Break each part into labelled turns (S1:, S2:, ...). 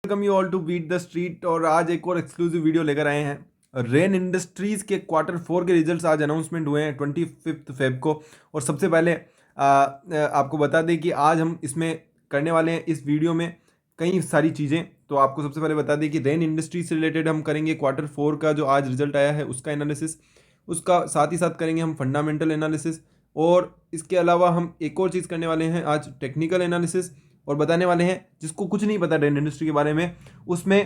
S1: Welcome you all to beat the street. और आज एक और एक्सक्लूसिव वीडियो लेकर आए हैं। रेन इंडस्ट्रीज के क्वार्टर 4 के रिजल्ट्स आज अनाउंसमेंट हुए हैं 25 फेब को। और सबसे पहले आपको बता दें कि आज हम इसमें करने वाले हैं इस वीडियो में कई सारी चीज़ें। तो आपको सबसे पहले बता दें कि रेन इंडस्ट्रीज से रिलेटेड हम करेंगे क्वार्टर 4 का जो आज रिजल्ट आया है उसका एनालिसिस। उसका साथ ही साथ करेंगे हम फंडामेंटल एनालिसिस। और इसके अलावा हम एक और चीज़ करने वाले हैं आज, टेक्निकल एनालिसिस। और बताने वाले हैं जिसको कुछ नहीं पता रेन इंडस्ट्री के बारे में, उसमें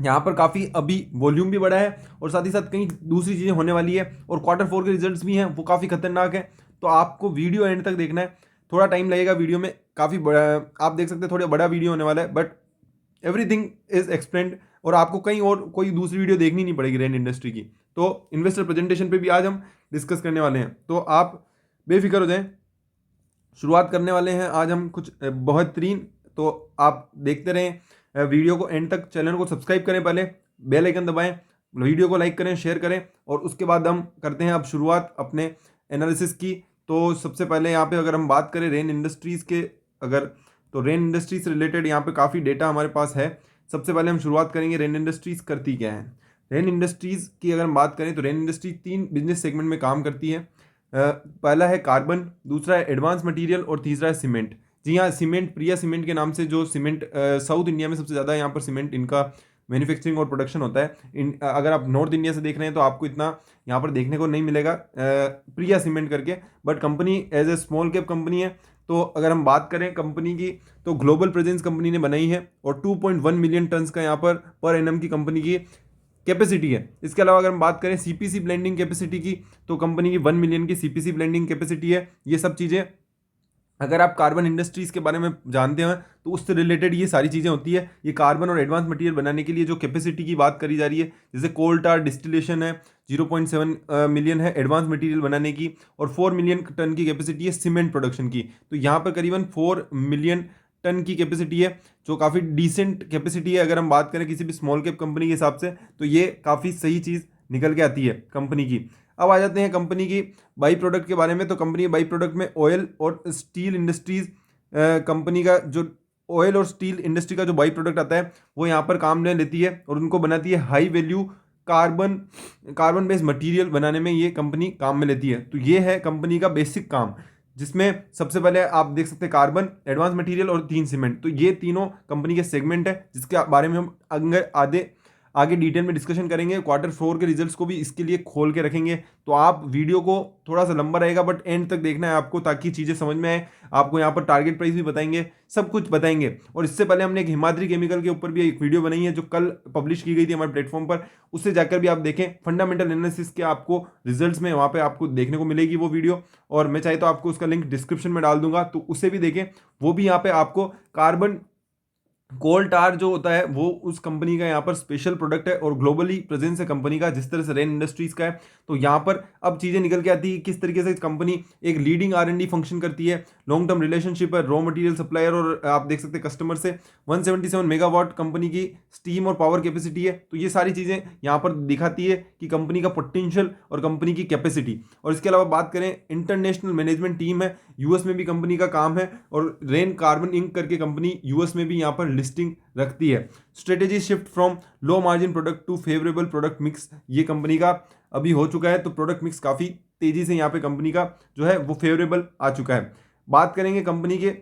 S1: यहाँ पर काफ़ी अभी वॉल्यूम भी बढ़ा है और साथ ही साथ कई दूसरी चीज़ें होने वाली है। और क्वार्टर 4 के रिजल्ट्स भी हैं वो काफ़ी खतरनाक है। तो आपको वीडियो एंड तक देखना है। थोड़ा टाइम लगेगा वीडियो में, काफ़ी बड़ा आप देख सकते हैं, थोड़ा बड़ा वीडियो होने वाला है, बट एवरीथिंग इज एक्सप्लेन्ड। और आपको कहीं और कोई दूसरी वीडियो देखनी नहीं पड़ेगी रेन इंडस्ट्री की। तो इन्वेस्टर प्रेजेंटेशन पे भी आज हम डिस्कस करने वाले हैं, तो आप बेफिक्र हो जाएं। शुरुआत करने वाले हैं आज हम कुछ बेहतरीन। तो आप देखते रहें वीडियो को एंड तक। चैनल को सब्सक्राइब करें, पहले बेल आइकन दबाएं, वीडियो को लाइक करें, शेयर करें। और उसके बाद हम करते हैं अब शुरुआत अपने एनालिसिस की। तो सबसे पहले यहाँ पे अगर हम बात करें रेन इंडस्ट्रीज़ के, अगर तो रेन इंडस्ट्रीज से रिलेटेड यहाँ पे काफ़ी डेटा हमारे पास है। सबसे पहले हम शुरुआत करेंगे रेन इंडस्ट्रीज़ करती क्या है। रेन इंडस्ट्रीज़ की अगर हम बात करें तो रेन इंडस्ट्री 3 बिजनेस सेगमेंट में काम करती है। पहला है कार्बन, दूसरा है एडवांस मटेरियल और तीसरा है सीमेंट। जी हाँ, सीमेंट प्रिया सीमेंट के नाम से जो सीमेंट साउथ इंडिया में सबसे ज़्यादा यहाँ पर सीमेंट इनका मैन्युफैक्चरिंग और प्रोडक्शन होता है। अगर आप नॉर्थ इंडिया से देख रहे हैं तो आपको इतना यहाँ पर देखने को नहीं मिलेगा प्रिया सीमेंट करके। But company as a small cap company है। तो अगर हम बात करें कंपनी की, तो ग्लोबल प्रेजेंस कंपनी ने बनाई है और 2.1 मिलियन टन्स का यहाँ पर एनम की कंपनी की कैपेसिटी है। इसके अलावा अगर हम बात करें सीपीसी ब्लेंडिंग कैपेसिटी की, तो कंपनी की 1 मिलियन की सीपीसी ब्लेंडिंग कैपेसिटी है। ये सब चीज़ें अगर आप कार्बन इंडस्ट्रीज के बारे में जानते हैं तो उससे रिलेटेड ये सारी चीज़ें होती है। ये कार्बन और एडवांस मटेरियल बनाने के लिए जो कैपेसिटी की बात करी जा रही है, जैसे कोल टार डिस्टिलेशन है 0.7 मिलियन है एडवांस मटेरियल बनाने की, और 4 मिलियन टन की कैपेसिटी है सीमेंट प्रोडक्शन की। तो यहाँ पर करीबन 4 मिलियन टन की कैपेसिटी है, जो काफ़ी डिसेंट कैपेसिटी है। अगर हम बात करें किसी भी स्मॉल कैप कंपनी के हिसाब से, तो ये काफ़ी सही चीज़ निकल के आती है कंपनी की। अब आ जाते हैं कंपनी की बाई प्रोडक्ट के बारे में। तो कंपनी बाई प्रोडक्ट में ऑयल और स्टील इंडस्ट्रीज कंपनी का जो ऑयल और स्टील इंडस्ट्री का जो बाई प्रोडक्ट आता है वो यहाँ पर काम में लेती है और उनको बनाती है high value carbon based material बनाने में ये कंपनी काम में लेती है। तो ये है कंपनी का बेसिक काम, जिसमें सबसे पहले आप देख सकते हैं कार्बन, एडवांस मटेरियल और 3 सीमेंट। तो ये तीनों कंपनी के सेगमेंट है जिसके बारे में हम आगे डिटेल में डिस्कशन करेंगे। क्वार्टर 4 के रिजल्ट्स को भी इसके लिए खोल के रखेंगे। तो आप वीडियो को थोड़ा सा लंबा रहेगा बट एंड तक देखना है आपको, ताकि चीज़ें समझ में आए। आपको यहाँ पर टारगेट प्राइस भी बताएंगे, सब कुछ बताएंगे। और इससे पहले हमने एक हिमाद्री केमिकल के ऊपर भी एक वीडियो बनाई है जो कल पब्लिश की गई थी हमारे प्लेटफॉर्म पर। उससे जाकर भी आप देखें, फंडामेंटल एनालिसिस के आपको रिजल्ट्स में वहाँ पर आपको देखने को मिलेगी वो वीडियो। और मैं चाहे तो आपको उसका लिंक डिस्क्रिप्शन में डाल दूंगा, तो उसे भी देखें। वो भी यहाँ पे आपको कार्बन कोल टार जो होता है वो उस कंपनी का यहाँ पर स्पेशल प्रोडक्ट है और ग्लोबली प्रेजेंस है कंपनी का, जिस तरह से रेन इंडस्ट्रीज का है। तो यहाँ पर अब चीज़ें निकल के आती है किस तरीके से कंपनी एक लीडिंग R&D फंक्शन करती है, लॉन्ग टर्म रिलेशनशिप है रॉ मटेरियल सप्लायर और आप देख सकते हैं कस्टमर से। 177 मेगावाट कंपनी की स्टीम और पावर कैपेसिटी है। तो ये सारी चीज़ें यहाँ पर दिखाती है कि कंपनी का पोटेंशियल और कंपनी की कैपेसिटी। और इसके अलावा बात करें, इंटरनेशनल मैनेजमेंट टीम है, यूएस में भी कंपनी का काम है, और रेन कार्बन इंक करके कंपनी यूएस में भी यहाँ पर लिस्टिंग रखती है। Strategy shift from low margin product to favourable product mix, ये कंपनी का अभी हो चुका है। तो प्रोडक्ट मिक्स काफ़ी तेजी से यहाँ पे कंपनी का जो है वो फेवरेबल आ चुका है। बात करेंगे कंपनी के,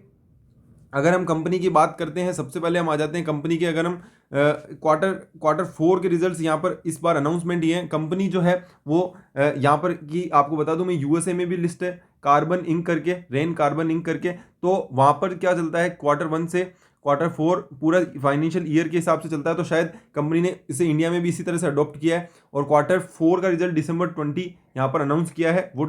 S1: अगर हम कंपनी की बात करते हैं, सबसे पहले हम आ जाते हैं कंपनी के। अगर हम क्वार्टर 4 के रिजल्ट्स यहाँ पर इस बार अनाउंसमेंट ही है। कंपनी जो है वो यहाँ पर की आपको बता दूं मैं, यूएसए में भी लिस्ट है कार्बन इंक करके, रेन कार्बन इंक करके। तो वहाँ पर क्या चलता है, क्वार्टर 1 से क्वार्टर 4 पूरा फाइनेंशियल ईयर के हिसाब से चलता है। तो शायद कंपनी ने इसे इंडिया में भी इसी तरह से अडॉप्ट किया है। और क्वार्टर 4 का रिजल्ट December 20 यहाँ पर अनाउंस किया है। वो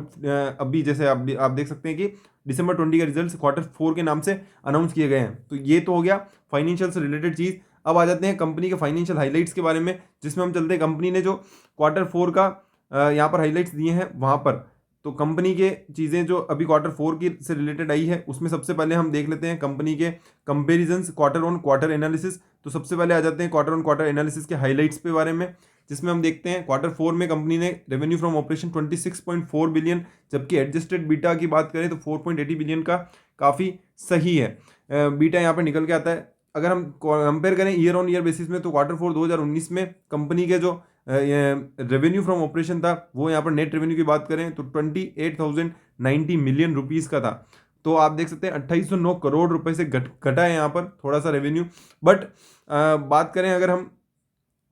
S1: अभी जैसे आप देख सकते हैं कि December 20 का रिजल्ट क्वार्टर 4 के नाम से अनाउंस किए गए हैं। तो ये तो हो गया फाइनेंशियल से रिलेटेड चीज़। अब आ जाते हैं कंपनी के फाइनेंशियल हाइलाइट्स के बारे में, जिसमें हम चलते हैं कंपनी ने जो क्वार्टर 4 का यहाँ पर हाइलाइट्स दिए हैं वहाँ पर। तो कंपनी के चीज़ें जो अभी क्वार्टर 4 की से रिलेटेड आई है, उसमें सबसे पहले हम देख लेते हैं कंपनी के comparisons quarter on quarter analysis. तो सबसे पहले आ जाते हैं क्वार्टर ऑन क्वार्टर एनालिसिस के हाइलाइट्स के बारे में, जिसमें हम देखते हैं क्वार्टर 4 में कंपनी ने रेवेन्यू फ्रॉम ऑपरेशन 26.4 बिलियन, जबकि एडजस्टेड बीटा की बात करें तो 4.80 बिलियन का काफ़ी सही है। बीटा यहाँ पर निकल के आता है। अगर हम कंपेयर करें ईयर ऑन ईयर बेसिस में, तो क्वार्टर फोर 2019 में कंपनी के जो रेवेन्यू फ्रॉम ऑपरेशन था, वो यहाँ पर नेट रेवेन्यू की बात करें तो 28,090 मिलियन रुपीस का था। तो आप देख सकते हैं 2809 करोड़ रुपए से घटा है यहाँ पर थोड़ा सा रेवेन्यू। बट बात करें अगर हम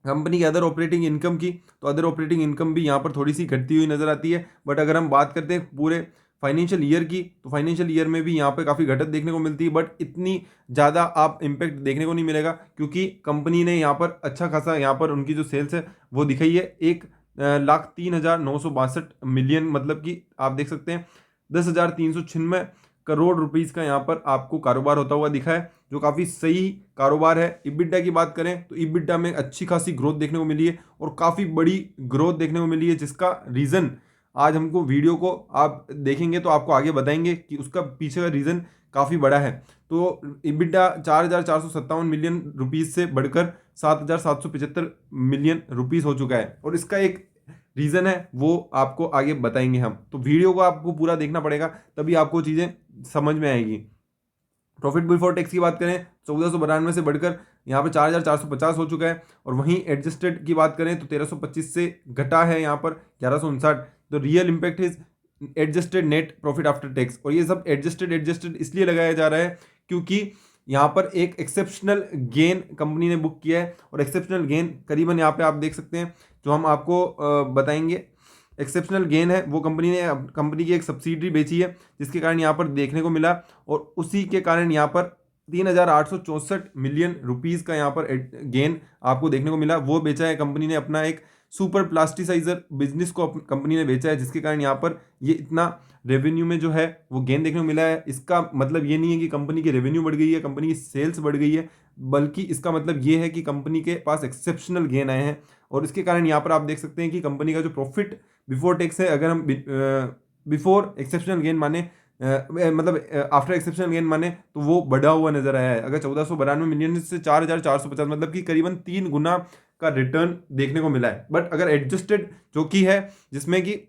S1: कंपनी की अदर ऑपरेटिंग इनकम की, तो अदर ऑपरेटिंग इनकम भी यहाँ पर थोड़ी सी घटती हुई नजर आती है। बट अगर हम बात करते हैं पूरे फाइनेंशियल ईयर की, तो फाइनेंशियल ईयर में भी यहाँ पे काफ़ी घटत देखने को मिलती है, बट इतनी ज़्यादा आप इम्पैक्ट देखने को नहीं मिलेगा, क्योंकि कंपनी ने यहाँ पर अच्छा खासा यहाँ पर उनकी जो सेल्स है वो दिखाई है 1,03,962 मिलियन, मतलब कि आप देख सकते हैं 10,396 करोड़ रुपीस का यहाँ पर आपको कारोबार होता हुआ दिखा है, जो काफ़ी सही कारोबार है। इबिडा की बात करें तो इबिडा में अच्छी खासी ग्रोथ देखने को मिली है, और काफ़ी बड़ी ग्रोथ देखने को मिली है, जिसका रीज़न आज हमको वीडियो को आप देखेंगे तो आपको आगे बताएंगे कि उसका पीछे का रीज़न काफ़ी बड़ा है। तो इबिडा 4,457 मिलियन रुपीस से बढ़कर 7,775 मिलियन रुपीस हो चुका है, और इसका एक रीज़न है वो आपको आगे बताएंगे हम। तो वीडियो को आपको पूरा देखना पड़ेगा, तभी आपको चीज़ें समझ में आएगी। प्रॉफिट बिफोर टैक्स की बात करें 1492 से बढ़कर यहाँ पे 4,450 हो चुका है, और वहीं एडजस्टेड की बात करें तो 1,325 से घटा है यहाँ पर 1,159। तो real impact is adjusted net profit after tax, और ये सब एडजस्टेड एडजस्टेड इसलिए लगाया जा रहा है क्योंकि यहाँ पर एक एक्सेप्शनल गेन कंपनी ने बुक किया है, और एक्सेप्शनल गेन करीबन यहाँ पे आप देख सकते हैं, जो हम आपको बताएंगे। एक्सेप्शनल गेन है वो कंपनी की एक सब्सिडरी बेची है, जिसके कारण यहाँ पर देखने को मिला, और उसी के कारण यहाँ पर 3,864 मिलियन रुपीस का यहाँ पर गेन आपको देखने को मिला। वो बेचा है कंपनी ने अपना एक सुपर प्लास्टिसाइजर बिजनेस को कंपनी ने बेचा है, जिसके कारण यहाँ पर ये इतना रेवेन्यू में जो है वो गेन देखने को मिला है। इसका मतलब ये नहीं है कि कंपनी की रेवेन्यू बढ़ गई है, कंपनी की सेल्स बढ़ गई है, बल्कि इसका मतलब ये है कि कंपनी के पास एक्सेप्शनल गेन आए हैं, और इसके कारण यहाँ पर आप देख सकते हैं कि कंपनी का जो प्रॉफिट बिफोर टैक्स है, अगर हम बिफोर एक्सेप्शनल गेन माने मतलब आफ्टर एक्सेप्शनल गेन माने, तो वो बढ़ा हुआ नजर आया है। अगर 1492 मिलियन से 4,450, मतलब कि करीबन 3 गुना का रिटर्न देखने को मिला है। बट अगर एडजस्टेड जो कि है, जिसमें कि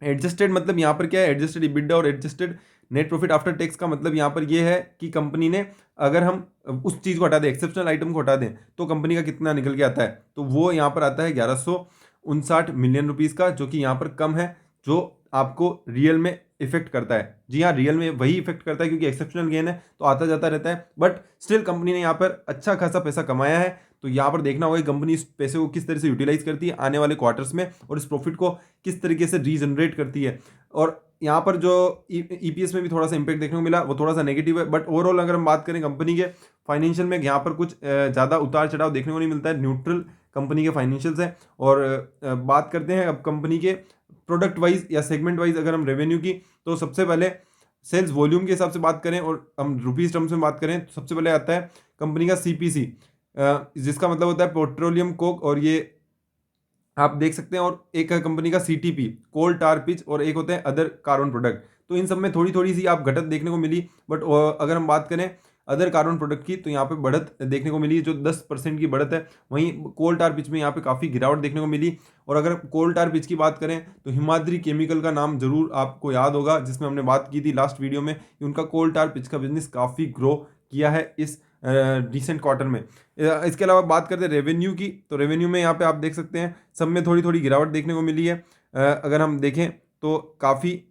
S1: एडजस्टेड मतलब यहाँ पर क्या है, एडजस्टेड इबिडा और adjusted net profit after tax का मतलब यहाँ पर ये है कि कंपनी ने, अगर हम उस चीज़ को हटा दें, एक्सेप्शनल आइटम को हटा दें, तो कंपनी का कितना निकल के आता है, तो वो यहाँ पर आता है 1,159 मिलियन रुपीस का, जो कि यहाँ पर कम है, जो आपको रियल में इफेक्ट करता है। जी हाँ, रियल में वही इफेक्ट करता है, क्योंकि एक्सेप्शनल गेन है तो आता जाता रहता है, बट स्टिल कंपनी ने यहाँ पर अच्छा खासा पैसा कमाया है। तो यहाँ पर देखना होगा कंपनी इस पैसे को किस तरह से यूटिलाइज करती है आने वाले क्वार्टर्स में, और इस प्रॉफिट को किस तरीके से रीजनरेट करती है। और यहाँ पर जो ईपीएस में भी थोड़ा सा इंपैक्ट देखने को मिला, वो थोड़ा सा नेगेटिव है, बट ओवरऑल अगर हम बात करें कंपनी के फाइनेंशियल में, यहाँ पर कुछ ज़्यादा उतार चढ़ाव देखने को नहीं मिलता है, न्यूट्रल कंपनी के फाइनेंशियल्स है। और बात करते हैं अब कंपनी के प्रोडक्ट वाइज या सेगमेंट वाइज, अगर हम रेवेन्यू की, तो सबसे पहले सेल्स वॉल्यूम के हिसाब से बात करें और हम रुपीज टर्म्स में बात करें, तो सबसे पहले आता है कंपनी का सीपीसी, जिसका मतलब होता है पेट्रोलियम कोक, और ये आप देख सकते हैं। और एक है कंपनी का सीटीपी, कोल टार पिच, और एक होते हैं अदर कार्बन प्रोडक्ट। तो इन सब में थोड़ी थोड़ी सी आप घटत देखने को मिली, बट अगर हम बात करें अदर कार्बन प्रोडक्ट की, तो यहाँ पे बढ़त देखने को मिली, जो 10% की बढ़त है। वहीं कोल टार पिच में यहाँ पे काफ़ी गिरावट देखने को मिली। और अगर कोल टार पिच की बात करें, तो हिमाद्री केमिकल का नाम जरूर आपको याद होगा, जिसमें हमने बात की थी लास्ट वीडियो में कि उनका कोल टार पिच का बिजनेस काफ़ी ग्रो किया है इस रिसेंट क्वार्टर में। इसके अलावा बात करते हैं रेवेन्यू की, तो रेवेन्यू में यहाँ पे आप देख सकते हैं सब में थोड़ी थोड़ी गिरावट देखने को मिली है। अगर हम देखें तो काफ़ी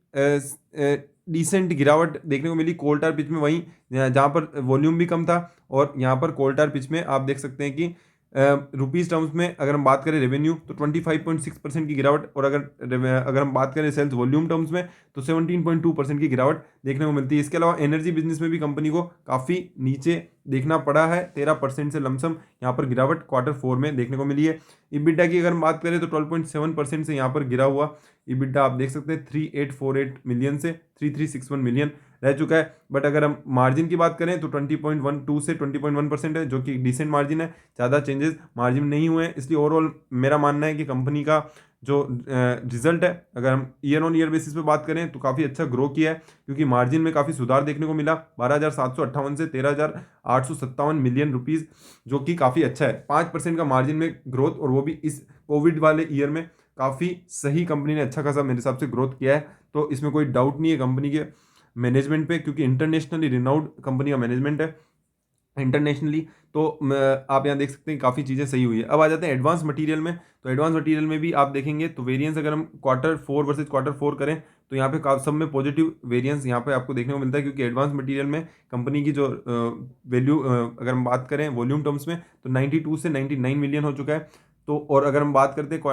S1: डिसेंट गिरावट देखने को मिली कोल टार पिच में, वहीं जहाँ पर वॉल्यूम भी कम था, और यहाँ पर कोल टार पिच में आप देख सकते हैं कि रुपीज़ टर्म्स में अगर हम बात करें रेवेन्यू, तो 25.6% की गिरावट, और अगर हम बात करें सेल्स वॉल्यूम टर्म्स में, तो 17.2% की गिरावट देखने को मिलती है। इसके अलावा एनर्जी बिजनेस में भी कंपनी को काफ़ी नीचे देखना पड़ा है, 13% से लमसम यहाँ पर गिरावट क्वार्टर 4 में देखने को मिली है। इबिडा की अगर हम बात करें तो 12.7% से यहाँ पर गिरा हुआ इबिडा आप देख सकते हैं 3848 मिलियन से 3361 मिलियन रह चुका है। बट अगर हम मार्जिन की बात करें तो 20.12 से 20.1% है, जो कि डिसेंट मार्जिन है, ज़्यादा चेंजेस मार्जिन में नहीं हुए हैं। इसलिए ओवरऑल मेरा मानना है कि कंपनी का जो रिजल्ट है, अगर हम ईयर ऑन ईयर बेसिस पे बात करें, तो काफ़ी अच्छा ग्रो किया है, क्योंकि मार्जिन में काफ़ी सुधार देखने को मिला, 12,758 से 13,857 मिलियन रुपीज़, जो कि काफ़ी अच्छा है। 5% का मार्जिन में ग्रोथ, और वो भी इस कोविड वाले ईयर में काफ़ी सही कंपनी ने अच्छा खासा मेरे हिसाब से ग्रोथ किया है। तो इसमें कोई डाउट नहीं है कंपनी के मैनेजमेंट पे, क्योंकि इंटरनेशनली रिनाउंड कंपनी का मैनेजमेंट है। इंटरनेशनली। तो आप यहाँ देख सकते हैं काफ़ी चीज़ें सही हुई है। अब आ जाते हैं एडवांस मटेरियल में। तो एडवांस मटेरियल में भी आप देखेंगे तो वेरिएंस अगर हम quarter four versus quarter four करें तो यहाँ पे सब में पॉजिटिव वेरिएंस यहाँ पे आपको देखने को मिलता है, क्योंकि एडवांस मटेरियल में कंपनी की जो वैल्यू अगर हम बात करें वॉल्यूम टर्म्स में तो 92 से 99 मिलियन हो चुका है। तो और अगर हम बात करते हैं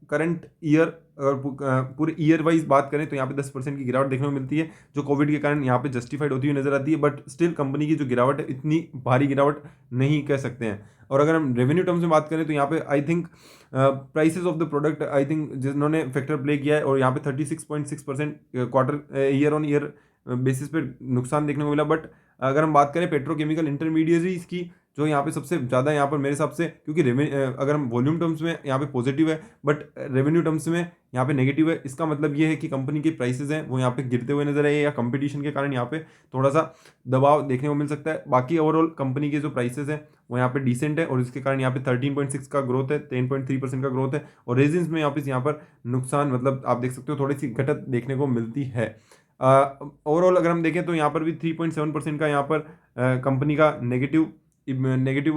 S1: करंट ईयर, अगर पूरे ईयर वाइज बात करें तो यहाँ पे 10% की गिरावट देखने को मिलती है, जो कोविड के कारण यहाँ पे जस्टिफाइड होती हुई नजर आती है। बट स्टिल कंपनी की जो गिरावट है इतनी भारी गिरावट नहीं कह सकते हैं। और अगर हम रेवेन्यू टर्म्स में बात करें तो यहाँ पे I think prices of the product I think जिन्होंने फैक्टर प्ले किया है, और यहाँ पे 36.6% quarter year on year basis पे नुकसान देखने को मिला। बट अगर हम बात करें पेट्रोकेमिकल इंटरमीडिएटरीज की, जो यहाँ पे सबसे ज़्यादा यहाँ पर मेरे हिसाब से, क्योंकि अगर हम वॉल्यूम टर्म्स में यहाँ पे पॉजिटिव है बट रेवेन्यू टर्म्स में यहाँ पे नेगेटिव है, इसका मतलब ये है कि कंपनी के प्राइसेस हैं वो यहाँ पे गिरते हुए नजर आए, या कंपटीशन के कारण यहाँ पे थोड़ा सा दबाव देखने को मिल सकता है। बाकी ओवरऑल कंपनी के जो प्राइसेस हैं वो यहाँ पे डिसेंट है, और इसके कारण यहाँ पे 13.6 का ग्रोथ है, 10.3% का ग्रोथ है। और रेजिन्स में यहाँ पर नुकसान मतलब आप देख सकते हो थोड़ी सी घटत देखने को मिलती है। ओवरऑल अगर हम देखें तो यहाँ पर भी 3.7% का यहाँ पर कंपनी का नेगेटिव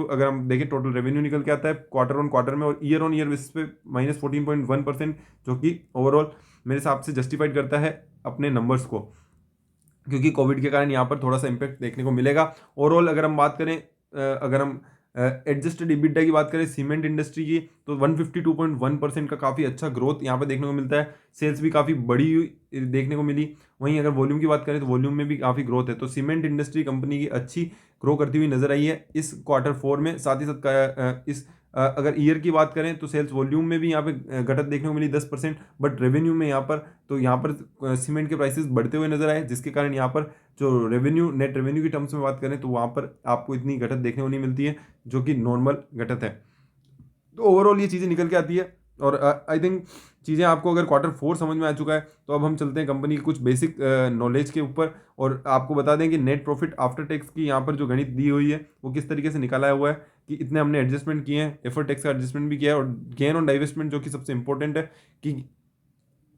S1: अगर हम देखें टोटल रेवेन्यू निकल के आता है क्वार्टर ऑन क्वार्टर में, और ईयर ऑन ईयर बेसिस पे -14.1%, जो कि ओवरऑल मेरे हिसाब से जस्टिफाइड करता है अपने नंबर्स को, क्योंकि कोविड के कारण यहाँ पर थोड़ा सा इम्पैक्ट देखने को मिलेगा। ओवरऑल अगर हम बात करें अगर हम एडजस्टेड EBITDA की बात करें सीमेंट इंडस्ट्री की, तो 152.1% का काफ़ी अच्छा ग्रोथ यहाँ पे देखने को मिलता है। सेल्स भी काफ़ी बड़ी हुई देखने को मिली। वहीं अगर वॉल्यूम की बात करें तो वॉल्यूम में भी काफ़ी ग्रोथ है। तो सीमेंट इंडस्ट्री कंपनी की अच्छी ग्रो करती हुई नजर आई है इस क्वार्टर फोर में। साथ ही साथ इस अगर ईयर की बात करें तो सेल्स वॉल्यूम में भी यहाँ पे घटत देखने को मिली 10%, बट रेवेन्यू में यहाँ पर सीमेंट के प्राइसेस बढ़ते हुए नजर आए, जिसके कारण यहाँ पर जो रेवेन्यू नेट रेवेन्यू की टर्म्स में बात करें तो वहाँ पर आपको इतनी घटत देखने को नहीं मिलती है, जो कि नॉर्मल घटत है। तो ओवरऑल ये चीज़ें निकल के आती है। और आई थिंक चीज़ें आपको अगर क्वार्टर फोर समझ में आ चुका है तो अब हम चलते हैं कंपनी की कुछ बेसिक नॉलेज के ऊपर, और आपको बता दें कि नेट प्रॉफिट आफ्टर टैक्स की यहाँ पर जो गणित दी हुई है वो किस तरीके से निकाला हुआ है, कि इतने हमने एडजस्टमेंट किए हैं, एफर्ट टैक्स का एडजस्टमेंट भी किया है, और गेन ऑन डाइवेस्टमेंट जो कि सबसे इंपॉर्टेंट है, कि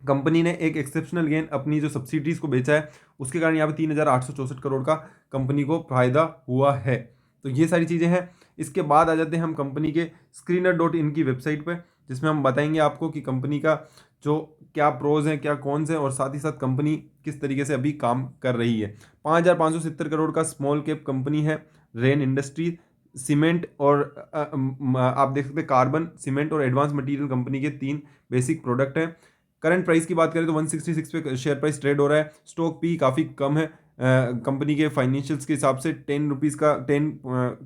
S1: कंपनी ने एक एक्सेप्शनल गेन अपनी जो सब्सिडीज को बेचा है उसके कारण यहाँ पे 3,864 करोड़ का कंपनी को फायदा हुआ है। तो ये सारी चीज़ें हैं। इसके बाद आ जाते हैं हम कंपनी के screener.in की वेबसाइट पर, जिसमें हम बताएंगे आपको कि कंपनी का जो क्या प्रोज हैं क्या कॉन्स हैं, और साथ ही साथ कंपनी किस तरीके से अभी काम कर रही है। 5,570 करोड़ का स्मॉल कैप कंपनी है रेन इंडस्ट्री। सीमेंट और आप देख सकते हैं कार्बन, सीमेंट और एडवांस मटेरियल कंपनी के 3 बेसिक प्रोडक्ट हैं। करंट प्राइस की बात करें तो 166 पे शेयर प्राइस ट्रेड हो रहा है। स्टॉक पी काफ़ी कम है कंपनी के फाइनेंशियल्स के हिसाब से, 10 रुपीज़ का 10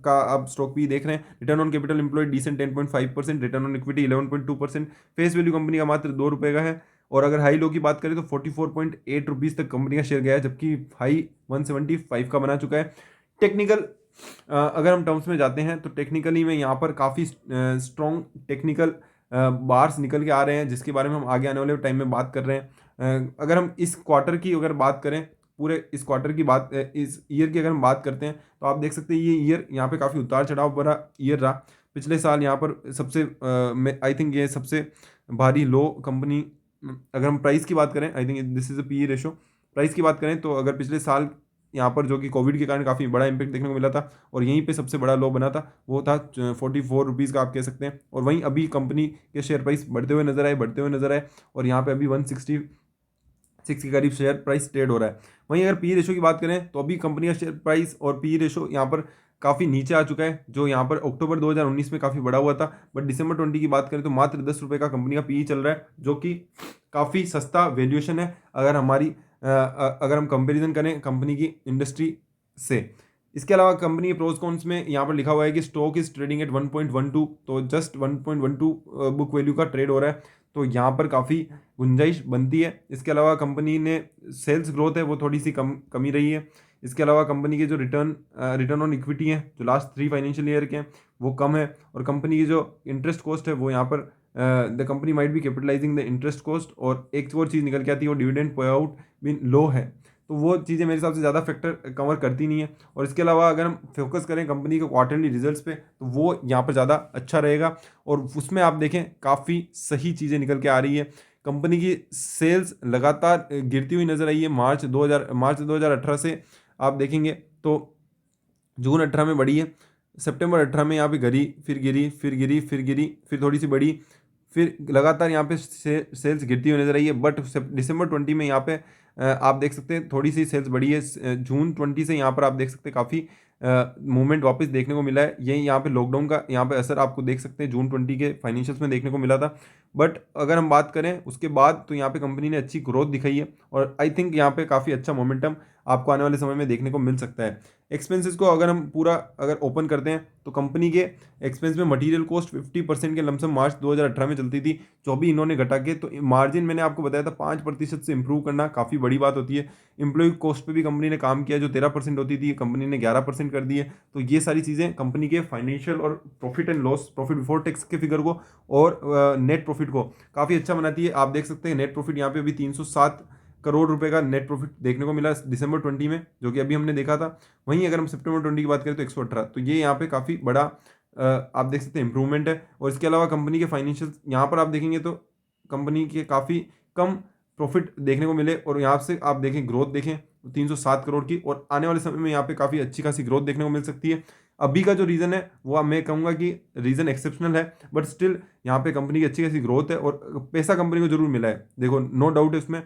S1: का आप स्टॉक पी देख रहे हैं। Return on capital employed decent 10.5%, return on equity 11.2%, face value company का मात्र 2 रुपये का है। और अगर हाई लो की बात करें तो 44.8 रुपीज़ तक कंपनी का शेयर गया है, जबकि हाई 175 का बना चुका है। टेक्निकल अगर हम टर्म्स में जाते हैं तो टेक्निकली में यहाँ पर काफ़ी स्ट्रॉन्ग टेक्निकल बार्स निकल के आ रहे हैं, जिसके बारे में हम आगे आने वाले टाइम में बात कर रहे हैं। अगर हम इस क्वार्टर की अगर बात करें, पूरे इस क्वार्टर की बात, इस ईयर की अगर हम बात करते हैं तो आप देख सकते हैं ये ईयर यहाँ पे काफ़ी उतार चढ़ाव भरा ईयर रहा। पिछले साल यहाँ पर सबसे आई थिंक ये सबसे भारी लो कंपनी, अगर हम प्राइस की बात करें, I think this is a P ratio, price की बात करें तो अगर पिछले साल यहाँ पर जो कि कोविड के कारण काफ़ी बड़ा इम्पैक्ट देखने को मिला था और यहीं पे सबसे बड़ा लो बना था, वो था 44 रुपीज़ का आप कह सकते हैं। और वहीं अभी कंपनी के शेयर प्राइस बढ़ते हुए नजर आए और यहाँ पे अभी 166 के करीब शेयर प्राइस ट्रेड हो रहा है। वहीं अगर पी रेशो की बात करें तो अभी कंपनी का शेयर प्राइस और पी रेशो यहाँ पर काफ़ी नीचे आ चुका है, जो यहाँ पर अक्टूबर 2019 में काफ़ी बड़ा हुआ था, बट दिसंबर 20 की बात करें तो मात्र 10 रुपये का कंपनी का पी चल रहा है, जो कि काफ़ी सस्ता वैल्यूएशन है अगर हम कंपैरिजन करें कंपनी की इंडस्ट्री से। इसके अलावा कंपनी के प्रोज कॉन्स में यहाँ पर लिखा हुआ है कि स्टॉक इज ट्रेडिंग एट 1.12, तो जस्ट 1.12 बुक वैल्यू का ट्रेड हो रहा है, तो यहाँ पर काफ़ी गुंजाइश बनती है। इसके अलावा कंपनी ने सेल्स ग्रोथ है वो थोड़ी सी कमी रही है। इसके अलावा कंपनी के जो रिटर्न ऑन इक्विटी है जो लास्ट 3 फाइनेंशियल ईयर के हैं वो कम है, और कंपनी की जो इंटरेस्ट कॉस्ट है वो यहाँ पर the company might be capitalising the interest cost, और एक और चीज़ निकल के आती है वो डिविडेंड पे आउट भी लो है, तो वो चीज़ें मेरे हिसाब से ज़्यादा फैक्टर कवर करती नहीं है। और इसके अलावा अगर हम फोकस करें कंपनी के क्वार्टरली रिजल्ट्स पे तो वो यहाँ पर ज़्यादा अच्छा रहेगा, और उसमें आप देखें काफ़ी सही चीज़ें निकल के आ रही है। कंपनी की सेल्स लगातार गिरती हुई नजर आई है मार्च 2018 से आप देखेंगे तो जून 18 में बढ़ी है, सितंबर 18 में यहाँ पे गिरी, फिर गिरी, फिर गिरी, फिर गिरी, फिर थोड़ी सी बढ़ी, फिर लगातार यहाँ पे सेल्स गिरती हुई नजर आई है। बट दिसंबर 20 में यहाँ पे आप देख सकते हैं थोड़ी सी सेल्स बढ़ी है। जून 20 से यहाँ पर आप देख सकते हैं काफ़ी मूवमेंट वापस देखने को मिला है। यही यहाँ पे लॉकडाउन का यहाँ पे असर आपको देख सकते हैं जून 20 के फाइनेंशियल्स में देखने को मिला था। बट अगर हम बात करें उसके बाद तो यहाँ पे कंपनी ने अच्छी ग्रोथ दिखाई है और आई थिंक यहाँ पे काफ़ी अच्छा मोमेंटम आपको आने वाले समय में देखने को मिल सकता है। एक्सपेंसेस को अगर हम पूरा अगर ओपन करते हैं तो कंपनी के एक्सपेंस में मटेरियल कॉस्ट 50% के लमसम मार्च 2018 में चलती थी, जो भी इन्होंने घटा के, तो मार्जिन मैंने आपको बताया था 5% से इंप्रूव करना काफ़ी बड़ी बात होती है। एम्प्लॉय कॉस्ट पे भी कंपनी ने काम किया, जो 13% होती थी कंपनी ने 11% कर दी है। तो ये सारी चीज़ें कंपनी के फाइनेंशियल और profit and loss, profit before tax के फिगर को और नेट प्रॉफिट को काफ़ी अच्छा बनाती है। आप देख सकते हैं नेट प्रॉफिट यहाँ पे अभी 307 करोड़ रुपए का नेट प्रॉफिट देखने को मिला दिसंबर 20 में, जो कि अभी हमने देखा था। वहीं अगर हम सितंबर 20 की बात करें तो 118, तो ये यहाँ पे काफ़ी बड़ा आप देख सकते हैं इंप्रूवमेंट है। और इसके अलावा कंपनी के फाइनेंशियल यहाँ पर आप देखेंगे तो कंपनी के काफ़ी कम प्रॉफिट देखने को मिले, और यहाँ से आप देखें ग्रोथ देखें तो 307 करोड़ की, और आने वाले समय में यहाँ पे काफ़ी अच्छी खासी ग्रोथ देखने को मिल सकती है। अभी का जो रीज़न है वो मैं कहूँगा कि रीज़न एक्सेप्शनल है, बट स्टिल यहाँ पे कंपनी की अच्छी खासी ग्रोथ है और पैसा कंपनी को जरूर मिला है, देखो नो डाउट है उसमें।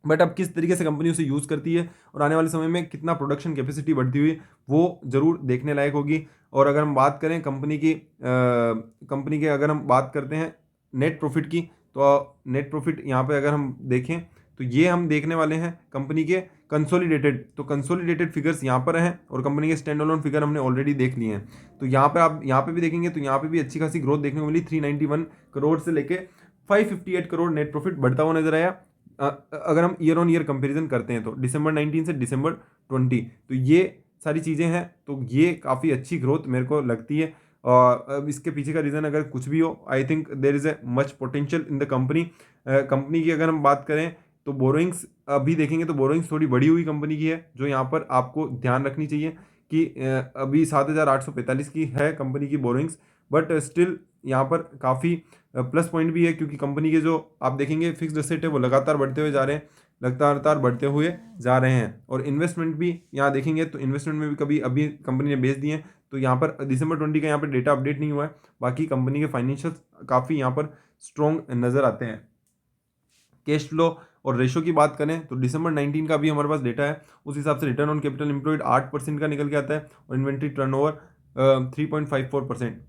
S1: बट अब किस तरीके से कंपनी उसे यूज़ करती है और आने वाले समय में कितना प्रोडक्शन कैपेसिटी बढ़ती हुई वो ज़रूर देखने लायक होगी। और अगर हम बात करें कंपनी के अगर हम बात करते हैं नेट प्रॉफिट की, तो नेट प्रॉफिट यहाँ पे अगर हम देखें तो ये हम देखने वाले हैं कंपनी के कंसोलिडेटेड, तो कंसोलिडेटेड फिगर्स यहाँ पर हैं और कंपनी के स्टैंड अलोन फिगर हमने ऑलरेडी देख लिए हैं। तो यहाँ पर आप यहाँ पे भी देखेंगे तो यहाँ पे भी अच्छी खासी ग्रोथ देखने को मिली, 391 करोड़ से लेके 558 करोड़ नेट प्रॉफिट बढ़ता हुआ नजर आया। अगर हम ईयर ऑन ईयर कंपैरिजन करते हैं तो दिसंबर 19 से दिसंबर 20, तो ये सारी चीज़ें हैं, तो ये काफ़ी अच्छी ग्रोथ मेरे को लगती है। और अब इसके पीछे का रीज़न अगर कुछ भी हो, I think there is a much potential in the company. Company की अगर हम बात करें तो बोरोइंग्स अभी देखेंगे तो बोरोइंग्स थोड़ी बढ़ी हुई कंपनी की है, जो यहाँ पर आपको ध्यान रखनी चाहिए कि अभी 7,845 की है कंपनी की बोरोइंग्स। बट स्टिल यहाँ पर काफ़ी प्लस पॉइंट भी है, क्योंकि कंपनी के जो आप देखेंगे फिक्स्ड एसेट है वो लगातार बढ़ते हुए जा रहे हैं, लगातार बढ़ते हुए जा रहे हैं। और इन्वेस्टमेंट भी यहाँ देखेंगे तो इन्वेस्टमेंट में भी कभी अभी कंपनी ने बेच दिए हैं, तो यहाँ पर दिसंबर 20 का यहाँ पर डेटा अपडेट नहीं हुआ है, बाकी कंपनी के फाइनेंशियल काफ़ी यहाँ पर स्ट्रॉन्ग नज़र आते हैं। कैश फ्लो और रेशो की बात करें तो दिसंबर 19 का भी हमारे पास डेटा है, उस हिसाब से रिटर्न ऑन कैपिटल एम्प्लॉयड 8% का निकल के आता है और इन्वेंट्री टर्नओवर 3.54%।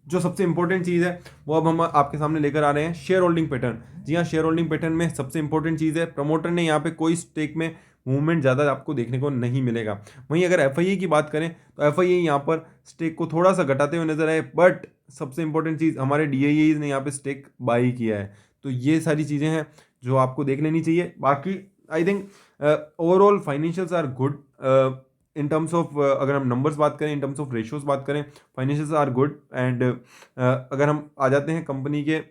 S1: जो सबसे इंपॉर्टेंट चीज़ है वो अब हम आपके सामने लेकर आ रहे हैं, शेयर होल्डिंग पैटर्न। जी हाँ, शेयर होल्डिंग पैटर्न में सबसे इंपॉर्टेंट चीज़ है प्रमोटर ने यहाँ पे कोई स्टेक में मूवमेंट ज़्यादा आपको देखने को नहीं मिलेगा। वहीं अगर एफआईए की बात करें तो एफआईए यहाँ पर स्टेक को थोड़ा सा घटाते हुए नजर आए, बट सबसे इंपॉर्टेंट चीज़ हमारे डीआईए ने यहाँ पे स्टेक बाई किया है। तो ये सारी चीज़ें हैं जो आपको देख लेनी चाहिए। बाकी I think overall financials are good in terms of, अगर हम नंबर्स बात करें, इन टर्म्स ऑफ रेशियोज बात करें, फाइनेंशियल्स आर गुड। एंड अगर हम आ जाते हैं कंपनी के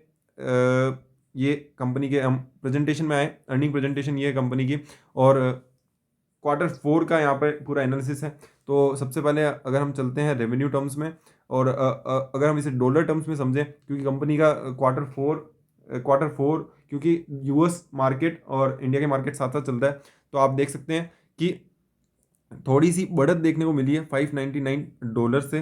S1: ये कंपनी के हम प्रेजेंटेशन में आए, अर्निंग प्रेजेंटेशन ये है कंपनी की, और Q4 का यहाँ पे पूरा एनालिसिस है। तो सबसे पहले अगर हम चलते हैं रेवेन्यू टर्म्स में, और अगर हम इसे डॉलर टर्म्स में समझें, क्योंकि कंपनी का क्वार्टर फोर क्योंकि यूएस मार्केट और इंडिया के मार्केट साथ साथ चलता है, तो आप देख सकते हैं कि थोड़ी सी बढ़त देखने को मिली है $599 से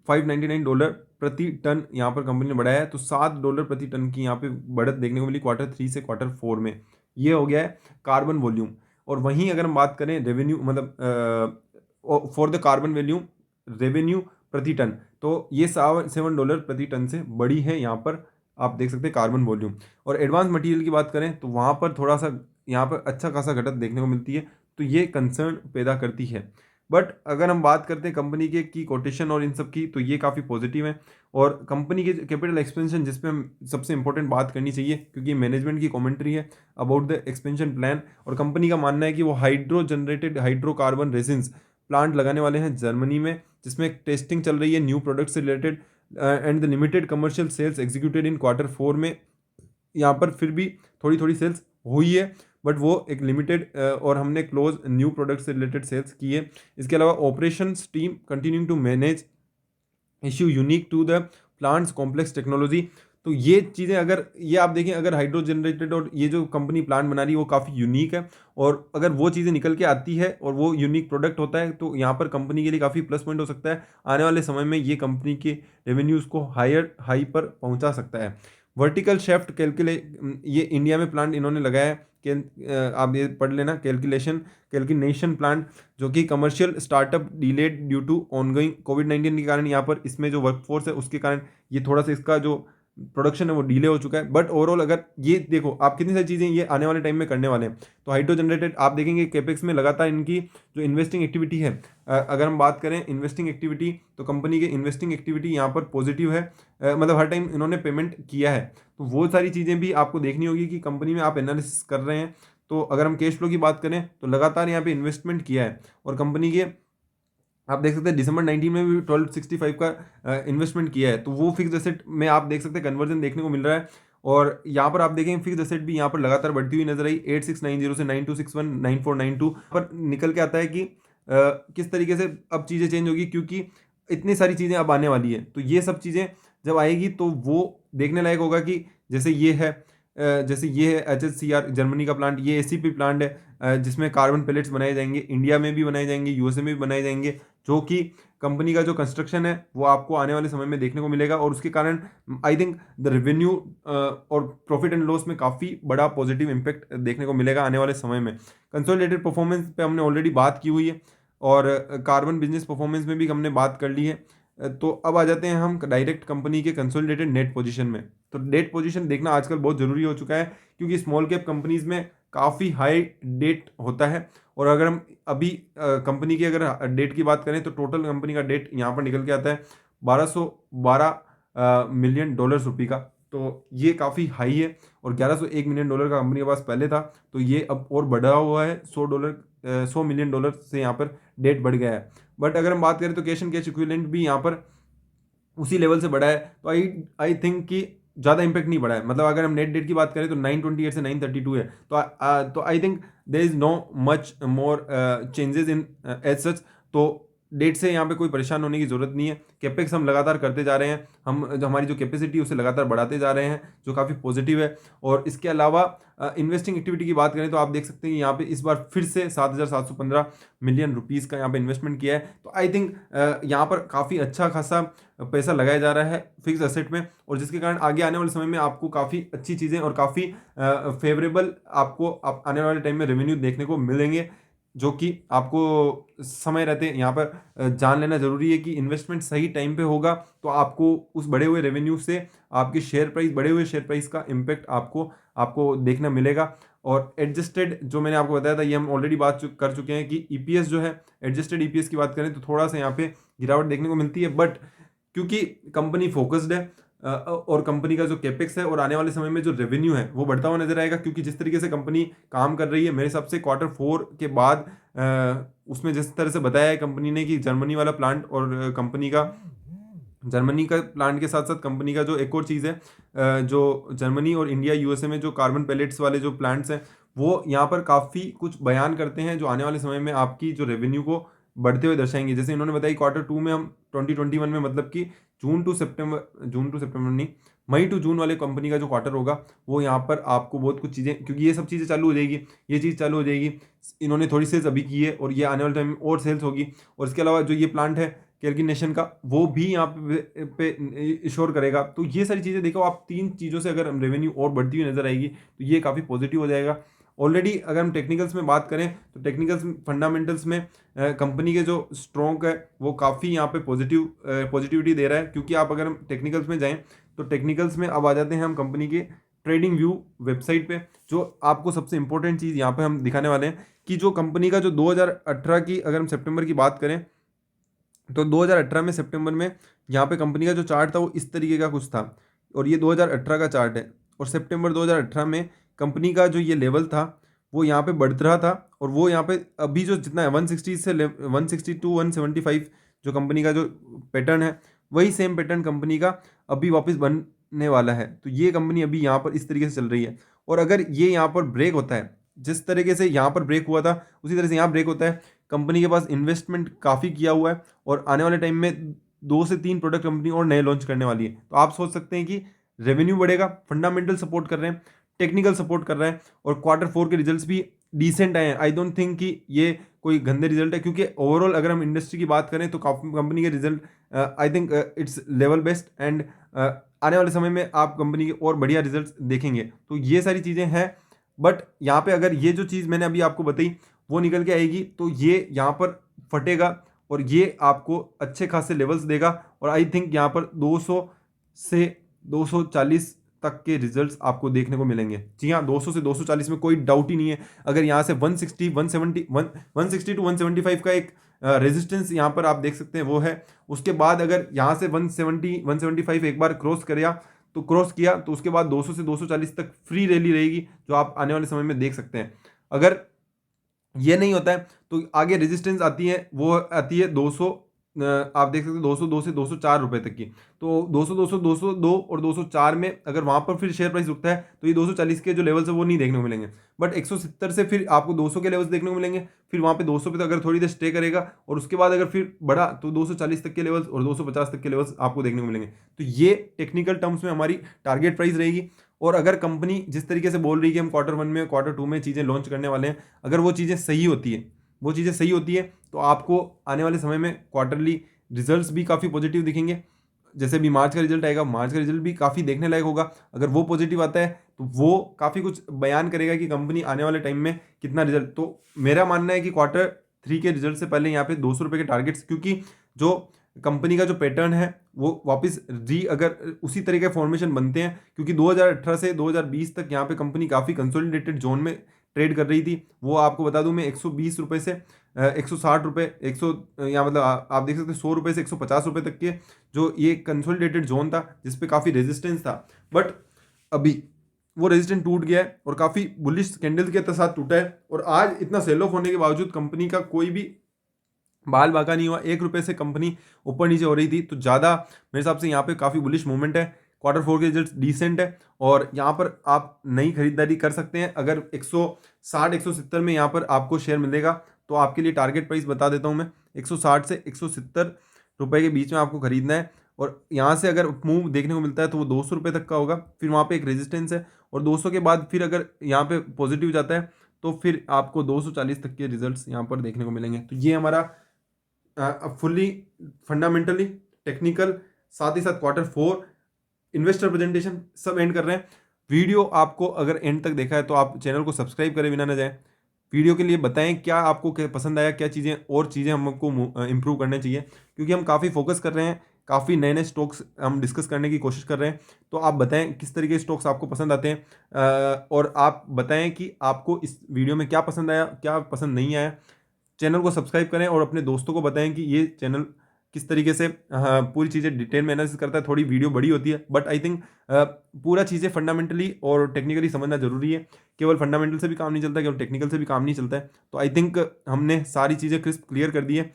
S1: $599 प्रति टन यहाँ पर कंपनी ने बढ़ाया है। तो $7 प्रति टन की यहाँ पे बढ़त देखने को मिली Q3 से Q4 में। ये हो गया है कार्बन वॉल्यूम। और वहीं अगर हम बात करें रेवेन्यू, मतलब for the carbon volume revenue प्रति टन, तो ये $7 प्रति टन से बड़ी है यहाँ पर, आप देख सकते हैं कार्बन वॉल्यूम। और एडवांस मटेरियल की बात करें तो वहाँ पर थोड़ा सा यहाँ पर अच्छा खासा घटत देखने को मिलती है, तो ये कंसर्न पैदा करती है। बट अगर हम बात करते हैं कंपनी के की कोटेशन और इन सब की, तो ये काफ़ी पॉजिटिव है। और कंपनी के कैपिटल एक्सपेंशन, जिस पे हम सबसे इंपॉर्टेंट बात करनी चाहिए, क्योंकि मैनेजमेंट की कमेंट्री है अबाउट द एक्सपेंशन प्लान, और कंपनी का मानना है कि वो हाइड्रोकार्बन रेसिन्स प्लांट लगाने वाले हैं जर्मनी में, जिसमें टेस्टिंग चल रही है न्यू प्रोडक्ट से related, and the limited commercial sales executed in Q4 में। यहाँ पर फिर भी थोड़ी थोड़ी सेल्स हुई है, बट वो एक लिमिटेड, और हमने क्लोज न्यू प्रोडक्ट से रिलेटेड सेल्स की है। इसके अलावा operation team continuing to manage issue unique to the plants complex technology. तो ये चीज़ें अगर ये आप देखें, अगर हाइड्रो जनरेटेड और ये जो कंपनी प्लांट बना रही है वो काफ़ी यूनिक है, और अगर वो चीज़ें निकल के आती है और वो यूनिक प्रोडक्ट होता है तो यहाँ पर कंपनी के लिए काफ़ी प्लस पॉइंट हो सकता है। आने वाले समय में ये कंपनी के रेवेन्यूज़ को हाई पर पहुँचा सकता है। वर्टिकल शेफ्ट कैलकुले ये इंडिया में प्लांट इन्होंने लगाया है कि आप ये पढ़ लेना, कैलकुलेशन प्लांट, जो कि commercial startup delayed due to ongoing कोविड-19 के कारण यहाँ पर इसमें जो वर्कफोर्स है उसके कारण ये थोड़ा सा इसका जो प्रोडक्शन है वो डिले हो चुका है। बट ओवरऑल अगर ये देखो आप कितनी सारी चीज़ें ये आने वाले टाइम में करने वाले हैं। तो हाइड्रो जनरेटेड आप देखेंगे कैपेक्स में लगातार इनकी जो इन्वेस्टिंग एक्टिविटी है, अगर हम बात करें इन्वेस्टिंग एक्टिविटी, तो कंपनी के इन्वेस्टिंग एक्टिविटी यहाँ पर पॉजिटिव है, मतलब हर टाइम इन्होंने पेमेंट किया है। तो वो सारी चीज़ें भी आपको देखनी होगी कि कंपनी में आप एनालिसिस कर रहे हैं। तो अगर हम कैश फ्लो की बात करें तो लगातार यहाँ पे इन्वेस्टमेंट किया है, और कंपनी के आप देख सकते हैं दिसंबर 19 में भी 1265 का इन्वेस्टमेंट किया है। तो वो फिक्स एसेट में आप देख सकते हैं कन्वर्जन देखने को मिल रहा है। और यहाँ पर आप देखेंगे फिक्स एसेट भी यहाँ पर लगातार बढ़ती हुई नजर आई, 8690 से 9261 9492 पर निकल के आता है कि किस तरीके से अब चीज़ें चेंज होगी, क्योंकि इतनी सारी चीज़ें अब आने वाली है। तो ये सब चीज़ें जब आएगी तो वो देखने लायक होगा कि जैसे ये है HHCR जर्मनी का प्लांट, ये ACP प्लांट है जिसमें कार्बन पेलेट्स बनाए जाएंगे, इंडिया में भी बनाए जाएंगे, USA में भी बनाए जाएंगे, जो कि कंपनी का जो कंस्ट्रक्शन है वो आपको आने वाले समय में देखने को मिलेगा। और उसके कारण आई थिंक द रेवेन्यू और प्रॉफिट एंड लॉस में काफ़ी बड़ा पॉजिटिव इम्पैक्ट देखने को मिलेगा आने वाले समय में। कंसोलिडेटेड परफॉर्मेंस पे हमने ऑलरेडी बात की हुई है, और कार्बन बिजनेस परफॉर्मेंस में भी हमने बात कर ली है। तो अब आ जाते हैं हम डायरेक्ट कंपनी के कंसोलिडेटेड नेट पोजीशन में। तो नेट पोजीशन देखना आजकल बहुत ज़रूरी हो चुका है, क्योंकि स्मॉल कैप कंपनीज में काफ़ी हाई डेट होता है। और अगर हम अभी कंपनी की अगर डेट की बात करें तो टोटल कंपनी का डेट यहाँ पर निकल के आता है 1212 मिलियन डॉलर्स रुपये का। तो ये काफ़ी हाई है, और 1101 मिलियन डॉलर का कंपनी के पास पहले था, तो ये अब और बढ़ा हुआ है, 100 मिलियन डॉलर से यहाँ पर डेट बढ़ गया है। बट अगर हम बात करें तो कैश एंड कैश इक्विवेलेंट भी यहाँ पर उसी लेवल से बढ़ा है। तो आई थिंक कि ज़्यादा इंपैक्ट नहीं बढ़ा है। मतलब अगर हम नेट डेट की बात करें तो 928 से 932 है। तो I think there is no much more changes in as such. तो डेट से यहाँ पे कोई परेशान होने की ज़रूरत नहीं है। कैपेक्स हम लगातार करते जा रहे हैं, हम जो हमारी जो कैपेसिटी है उसे लगातार बढ़ाते जा रहे हैं, जो काफ़ी पॉजिटिव है। और इसके अलावा इन्वेस्टिंग एक्टिविटी की बात करें तो आप देख सकते हैं यहाँ पे इस बार फिर से 7,715 मिलियन रुपीज़ का यहाँ पे इन्वेस्टमेंट किया है। तो आई थिंक यहाँ पर काफ़ी अच्छा खासा पैसा लगाया जा रहा है फिक्स एसेट में, और जिसके कारण आगे आने वाले समय में आपको काफ़ी अच्छी चीज़ें और काफ़ी फेवरेबल आपको आने वाले टाइम में रेवेन्यू देखने को मिलेंगे, जो कि आपको समय रहते यहाँ पर जान लेना ज़रूरी है कि इन्वेस्टमेंट सही टाइम पे होगा तो आपको उस बढ़े हुए रेवेन्यू से आपके बढ़े हुए शेयर प्राइस का इम्पैक्ट आपको देखना मिलेगा। और एडजस्टेड जो मैंने आपको बताया था ये हम ऑलरेडी बात कर चुके हैं कि EPS जो है, एडजस्टेड EPS की बात करें तो थोड़ा सा यहाँ पे गिरावट देखने को मिलती है। बट क्योंकि कंपनी फोकस्ड है और कंपनी का जो कैपेक्स है और आने वाले समय में जो रेवेन्यू है वो बढ़ता हुआ नजर आएगा, क्योंकि जिस तरीके से कंपनी काम कर रही है मेरे हिसाब से Q4 के बाद उसमें जिस तरह से बताया है कंपनी ने कि जर्मनी वाला प्लांट और जर्मनी का प्लांट के साथ साथ कंपनी का जो एक और चीज़ है जो जर्मनी और इंडिया USA में जो कार्बन पैलेट्स वाले जो प्लांट्स हैं वो यहाँ पर काफ़ी कुछ बयान करते हैं जो आने वाले समय में आपकी जो रेवेन्यू को बढ़ते हुए दर्शाएंगे। जैसे इन्होंने बताया Q2 में हम 2021 में, मतलब कि जून टू सितंबर नहीं, मई टू जून वाले कंपनी का जो क्वार्टर होगा वो यहाँ पर आपको बहुत कुछ चीज़ें, क्योंकि ये सब चीज़ें चालू हो जाएगी, ये चीज़ चालू हो जाएगी। इन्होंने थोड़ी सेल्स अभी की है और ये आने वाले टाइम में और सेल्स होगी। और इसके अलावा जो ये प्लांट है कैलकुलेशन का वो भी यहाँ पे इंश्योर करेगा। तो ये सारी चीज़ें देखो आप, 3 चीज़ों से अगर रेवेन्यू और बढ़ती हुई नजर आएगी तो ये काफ़ी पॉजिटिव हो जाएगा। ऑलरेडी अगर हम टेक्निकल्स में बात करें तो टेक्निकल्स फंडामेंटल्स में कंपनी के जो स्ट्रॉन्ग है वो काफ़ी यहाँ पे पॉजिटिविटी दे रहा है। क्योंकि आप अगर हम टेक्निकल्स में जाएं तो टेक्निकल्स में अब आ जाते हैं हम कंपनी के ट्रेडिंग व्यू वेबसाइट पे। जो आपको सबसे इंपॉर्टेंट चीज़ यहाँ पे हम दिखाने वाले हैं कि जो कंपनी का जो 2018 की अगर हम सितंबर की बात करें तो 2018 में सितंबर में यहाँ पे कंपनी का जो चार्ट था वो इस तरीके का कुछ था, और ये 2018 का चार्ट है। और सितंबर 2018 में कंपनी का जो ये लेवल था वो यहाँ पे बढ़ रहा था, और वो यहाँ पे अभी जो जितना है 160 से 160 टू 175 जो कंपनी का जो पैटर्न है वही सेम पैटर्न कंपनी का अभी वापस बनने वाला है। तो ये कंपनी अभी यहाँ पर इस तरीके से चल रही है, और अगर ये यहाँ पर ब्रेक होता है, जिस तरीके से यहाँ पर ब्रेक हुआ था उसी तरह से यहाँ ब्रेक होता है, कंपनी के पास इन्वेस्टमेंट काफ़ी किया हुआ है और आने वाले टाइम में 2 से 3 प्रोडक्ट कंपनी और नए लॉन्च करने वाली है। तो आप सोच सकते हैं कि रेवेन्यू बढ़ेगा, फंडामेंटल सपोर्ट कर रहे हैं, टेक्निकल सपोर्ट कर रहा है, और क्वार्टर फोर के रिजल्ट्स भी डिसेंट आए हैं। आई डोंट थिंक कि ये कोई गंदे रिजल्ट है, क्योंकि ओवरऑल अगर हम इंडस्ट्री की बात करें तो कंपनी के result I think it's level best, and आने वाले समय में आप कंपनी के और बढ़िया रिजल्ट्स देखेंगे। तो ये सारी चीज़ें हैं, बट यहाँ पे अगर ये जो चीज़ मैंने अभी आपको बताई वो निकल के आएगी तो ये यहाँ पर फटेगा और ये आपको अच्छे खासे लेवल्स देगा, और आई थिंक यहाँ पर 200 से 240 तक के रिजल्ट्स आपको देखने को मिलेंगे। जी हाँ, 200 से 240 में कोई डाउट ही नहीं है। अगर यहाँ से 160 170 160 टू 175 का एक रेजिस्टेंस यहाँ पर आप देख सकते हैं वो है, उसके बाद अगर यहाँ से 170 175 एक बार क्रॉस किया तो उसके बाद 200 से 240 तक फ्री रैली रहेगी, जो आप आने वाले समय में देख सकते हैं। अगर ये नहीं होता है तो आगे रेजिस्टेंस आती है, वो आती है 200, आप देख सकते हैं 202 से 204 रुपए तक की। तो 200 202 और 204 में अगर वहां पर फिर शेयर प्राइस रुकता है तो ये 240 के जो लेवल्स है वो नहीं देखने को मिलेंगे, बट 170 से फिर आपको 200 के लेवल्स देखने को मिलेंगे। फिर वहां पे 200 पे तो अगर थोड़ी देर स्टे करेगा और उसके बाद अगर फिर बढ़ा तो 240 तक के लेवल्स और 250 तक के लेवल्स आपको देखने को मिलेंगे। तो ये टेक्निकल टर्म्स में हमारी टारगेट प्राइस रहेगी। और अगर कंपनी जिस तरीके से बोल रही है कि हम क्वार्टर वन में क्वार्टर टू में चीज़ें लॉन्च करने वाले हैं, अगर वो चीज़ें सही होती है तो आपको आने वाले समय में क्वार्टरली रिजल्ट्स भी काफ़ी पॉजिटिव दिखेंगे। जैसे भी मार्च का रिजल्ट आएगा, मार्च का रिजल्ट भी काफ़ी देखने लायक होगा। अगर वो पॉजिटिव आता है तो वो काफ़ी कुछ बयान करेगा कि कंपनी आने वाले टाइम में कितना रिजल्ट। तो मेरा मानना है कि क्वार्टर थ्री के रिजल्ट से पहले यहाँ पे 200 रुपये के टारगेट्स, क्योंकि जो कंपनी का जो पैटर्न है वो वापस अगर उसी तरह के फॉर्मेशन बनते हैं, क्योंकि 2018 से 2020 तक यहाँ पे कंपनी काफ़ी कंसोलिडेटेड जोन में ट्रेड कर रही थी। वो आपको बता दूं मैं 120 रुपये से 160 रुपये, 100 या मतलब आप देख सकते हैं 100 रुपये से 150 रुपये तक के जो ये कंसोलिडेटेड जोन था जिसपे काफ़ी रेजिस्टेंस था, बट अभी वो रेजिस्टेंस टूट गया है और काफ़ी बुलिश कैंडल के साथ टूटा है। और आज इतना सेल ऑफ होने के बावजूद कंपनी का कोई भी बाल बाका नहीं हुआ, 1 रुपये से कंपनी ऊपर नीचे हो रही थी। तो ज़्यादा मेरे हिसाब से यहाँ पे काफ़ी बुलिश मूवमेंट है। क्वार्टर फोर के रिजल्ट डिसेंट है और यहाँ पर आप नई खरीदारी कर सकते हैं। अगर 160 170 में यहाँ पर आपको शेयर मिलेगा तो आपके लिए टारगेट प्राइस बता देता हूँ मैं, 160 से 170 रुपये के बीच में आपको खरीदना है। और यहाँ से अगर मूव देखने को मिलता है तो वो 200 रुपये तक का होगा, फिर वहाँ पे एक रेजिस्टेंस है, और 200 के बाद फिर अगर यहाँ पे पॉजिटिव जाता है तो फिर आपको 240 तक के रिजल्ट्स यहाँ पर देखने को मिलेंगे। तो ये हमारा फुल्ली फंडामेंटली टेक्निकल साथ ही साथ क्वार्टर फोर इन्वेस्टर प्रेजेंटेशन सब एंड कर रहे हैं। वीडियो आपको अगर एंड तक देखा है तो आप चैनल को सब्सक्राइब करें बिना न जाए। वीडियो के लिए बताएं क्या आपको क्या पसंद आया, क्या चीज़ें हमको इम्प्रूव करने चाहिए, क्योंकि हम काफ़ी फोकस कर रहे हैं, काफ़ी नए नए स्टॉक्स हम डिस्कस करने की कोशिश कर रहे हैं। तो आप बताएं किस तरीके के स्टॉक्स आपको पसंद आते हैं, और आप बताएं कि आपको इस वीडियो में क्या पसंद आया, क्या पसंद नहीं आया। चैनल को सब्सक्राइब करें और अपने दोस्तों को बताएं कि ये चैनल किस तरीके से पूरी चीज़ें डिटेल में एनालिसिस करता है। थोड़ी वीडियो बड़ी होती है बट आई थिंक पूरा चीज़ें फंडामेंटली और टेक्निकली समझना जरूरी है। केवल फंडामेंटल से भी काम नहीं चलता, केवल टेक्निकल से भी काम नहीं चलता है। तो आई थिंक हमने सारी चीज़ें क्रिस्प क्लियर कर दी है।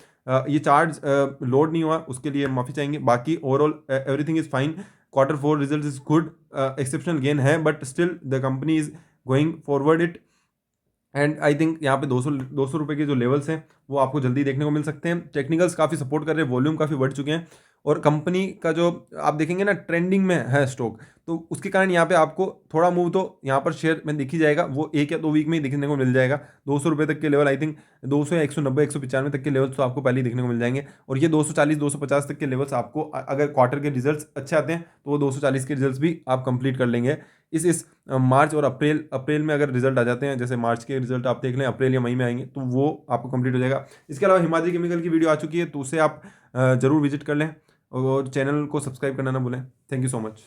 S1: ये चार्ज लोड नहीं हुआ उसके लिए माफ़ी चाहेंगे, बाकी overall everything is fine. Quarter four result is good, exceptional gain है but still the company is going forward it. And I think यहाँ पे 200 रुपये के जो लेवल्स हैं वो आपको जल्दी देखने को मिल सकते हैं। टेक्निकल्स काफ़ी सपोर्ट कर रहे हैं, वॉल्यूम काफ़ी बढ़ चुके हैं, और कंपनी का जो आप देखेंगे ना ट्रेंडिंग में है स्टॉक, तो उसके कारण यहाँ पे आपको थोड़ा मूव तो यहाँ पर शेयर में दिख ही जाएगा, वो 1 या 2 वीक में ही दिखने को मिल जाएगा। 200 रुपये तक के लेवल, आई थिंक 200 या 190 195 तक के लेवल्स तो आपको पहले ही देखने को मिल जाएंगे, और ये 240 250 तक के लेवल्स आपको अगर क्वार्टर के रिजल्ट्स अच्छे आते हैं तो वो 240 के रिजल्ट्स भी आप कंप्लीट कर लेंगे। इस मार्च और अप्रैल में अगर रिजल्ट आ जाते हैं, जैसे मार्च के रिजल्ट आप देख लें अप्रैल या मई में आएंगे, तो वो आपको कंप्लीट हो जाएगा। इसके अलावा हिमाद्री केमिकल की वीडियो आ चुकी है तो उसे आप जरूर विजिट कर लें, और चैनल को सब्सक्राइब करना ना भूलें। Thank you so much.